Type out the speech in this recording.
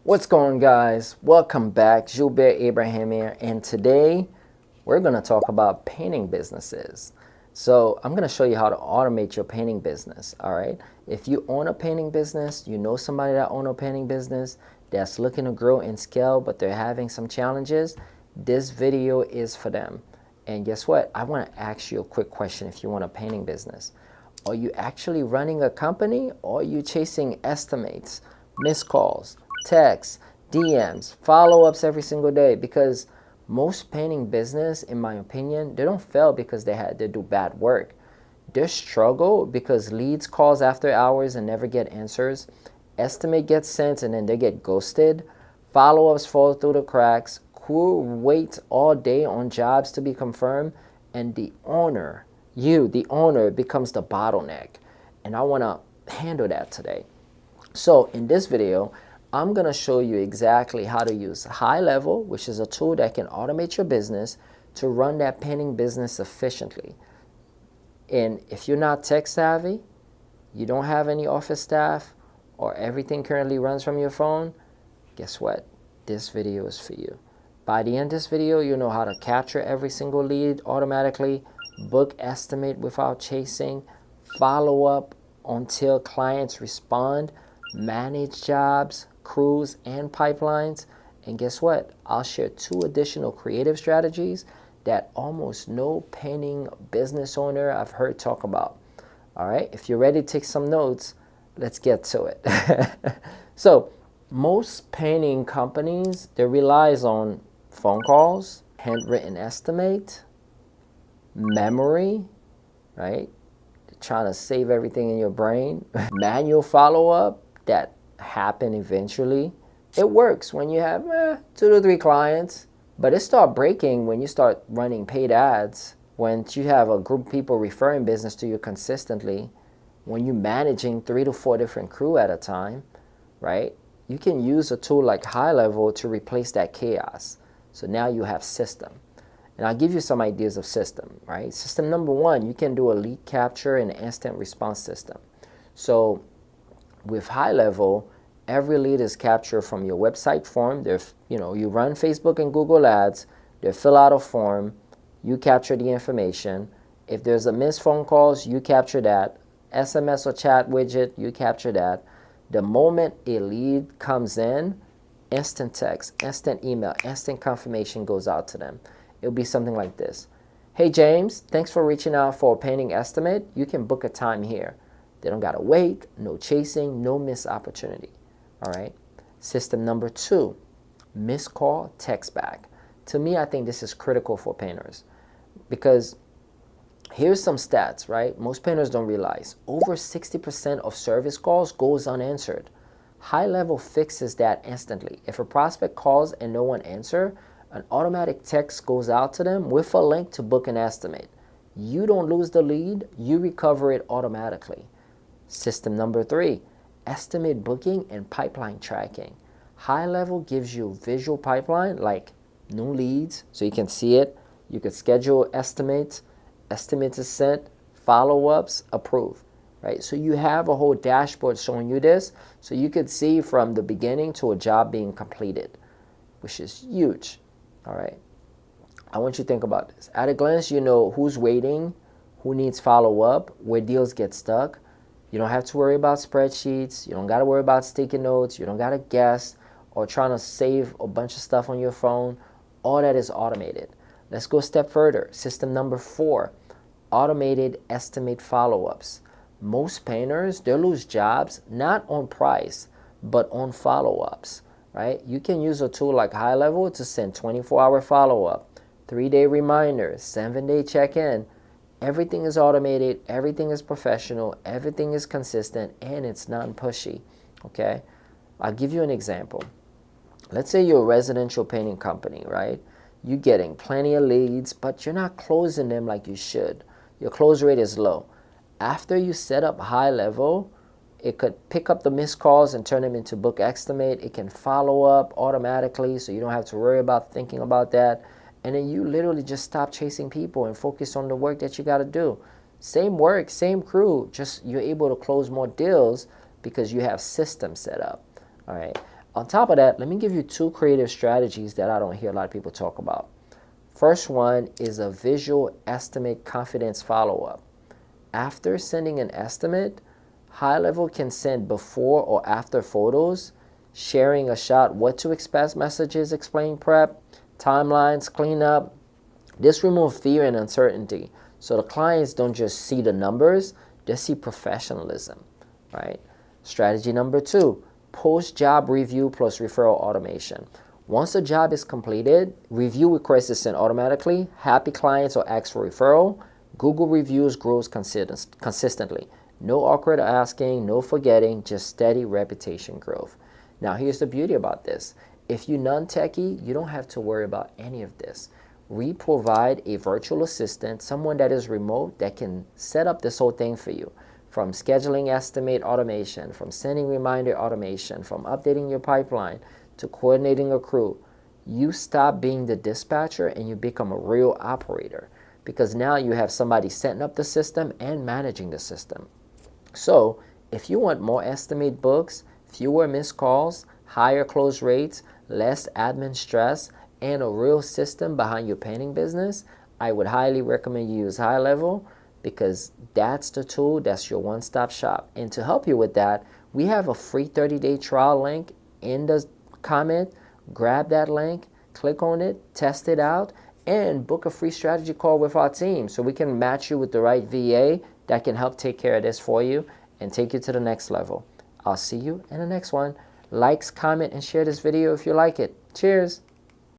What's going on, guys? Welcome back. Julbert Abraham here, and today we're going to talk about painting businesses. So I'm going to show you how to automate your painting business. All right, if you own a painting business, you know somebody that owns a painting business that's looking to grow and scale, but they're having some challenges, this video is for them. And guess what? I want to ask you a quick question. If you want a painting business, are you actually running a company, or are you chasing estimates, missed calls, texts, DMs, follow-ups every single day? Because most painting business, in my opinion, they don't fail because they do bad work. They struggle because leads calls after hours and never get answers. Estimate gets sent and then they get ghosted. Follow-ups fall through the cracks. Crew waits all day on jobs to be confirmed, and the owner, the owner, becomes the bottleneck. And I want to handle that today. So in this video, I'm going to show you exactly how to use HighLevel, which is a tool that can automate your business to run that painting business efficiently. And if you're not tech savvy, you don't have any office staff, or everything currently runs from your phone, guess what? This video is for you. By the end of this video, you'll know how to capture every single lead automatically, book estimate without chasing, follow up until clients respond, manage jobs, crews, and pipelines. And guess what? I'll share 2 additional creative strategies that almost no painting business owner I've heard talk about. All right, if you're ready to take some notes, let's get to it. So most painting companies, they relies on phone calls, handwritten estimate, memory, right? Trying to save everything in your brain, manual follow-up that happen eventually. It works when you have 2 to 3 clients, but it start breaking when you start running paid ads, when you have a group of people referring business to you consistently, when you're managing 3 to 4 different crew at a time, right? You can use a tool like HighLevel to replace that chaos. So now you have system. And I'll give you some ideas of system, right? System number 1, you can do a lead capture and instant response system. So with HighLevel, every lead is captured from your website form. You run Facebook and Google ads, they fill out a form, you capture the information. If there's a missed phone calls, you capture that. SMS or chat widget, you capture that. The moment a lead comes in, instant text, instant email, instant confirmation goes out to them. It'll be something like this. Hey James, thanks for reaching out for a painting estimate. You can book a time here. They don't gotta wait, no chasing, no missed opportunity. All right. System number 2, missed call, text back. To me, I think this is critical for painters because here's some stats, right? Most painters don't realize over 60% of service calls goes unanswered. HighLevel fixes that instantly. If a prospect calls and no one answers, an automatic text goes out to them with a link to book an estimate. You don't lose the lead, you recover it automatically. System number 3, estimate booking and pipeline tracking. HighLevel gives you visual pipeline like new leads, so you can see it. You could schedule estimates, estimates is sent, follow-ups, approved. Right? So you have a whole dashboard showing you this, so you could see from the beginning to a job being completed, which is huge. All right. I want you to think about this. At a glance, you know who's waiting, who needs follow-up, where deals get stuck. You don't have to worry about spreadsheets. You don't got to worry about sticky notes. You don't got to guess or trying to save a bunch of stuff on your phone. All that is automated. Let's go a step further. System number 4, automated estimate follow-ups. Most painters, they'll lose jobs not on price, but on follow-ups, right? You can use a tool like HighLevel to send 24-hour follow-up, 3-day reminders, 7-day check-in. Everything is automated, everything is professional, everything is consistent, and it's non-pushy, okay? I'll give you an example. Let's say you're a residential painting company, right? You're getting plenty of leads, but you're not closing them like you should. Your close rate is low. After you set up HighLevel, it could pick up the missed calls and turn them into book estimate. It can follow up automatically, so you don't have to worry about thinking about that. And then you literally just stop chasing people and focus on the work that you got to do. Same work, same crew, just you're able to close more deals because you have systems set up. All right. On top of that, let me give you 2 creative strategies that I don't hear a lot of people talk about. First one is a visual estimate confidence follow-up. After sending an estimate, HighLevel can send before or after photos, sharing a shot, what to expect messages, explain prep, timelines, cleanup. This removes fear and uncertainty. So the clients don't just see the numbers, they see professionalism, right? Strategy number 2, post-job review plus referral automation. Once the job is completed, review requests is sent automatically. Happy clients will ask for referral. Google reviews grows consistently. No awkward asking, no forgetting, just steady reputation growth. Now here's the beauty about this. If you're non-techie, you don't have to worry about any of this. We provide a virtual assistant, someone that is remote that can set up this whole thing for you. From scheduling estimate automation, from sending reminder automation, from updating your pipeline, to coordinating a crew. You stop being the dispatcher and you become a real operator, because now you have somebody setting up the system and managing the system. So if you want more estimate books, fewer missed calls, higher close rates, less admin stress, and a real system behind your painting business, I would highly recommend you use HighLevel, because that's the tool, that's your one-stop shop. And to help you with that, we have a free 30-day trial link in the comment. Grab that link, click on it, test it out, and book a free strategy call with our team so we can match you with the right VA that can help take care of this for you and take you to the next level. I'll see you in the next one. Likes, comment, and share this video if you like it. Cheers.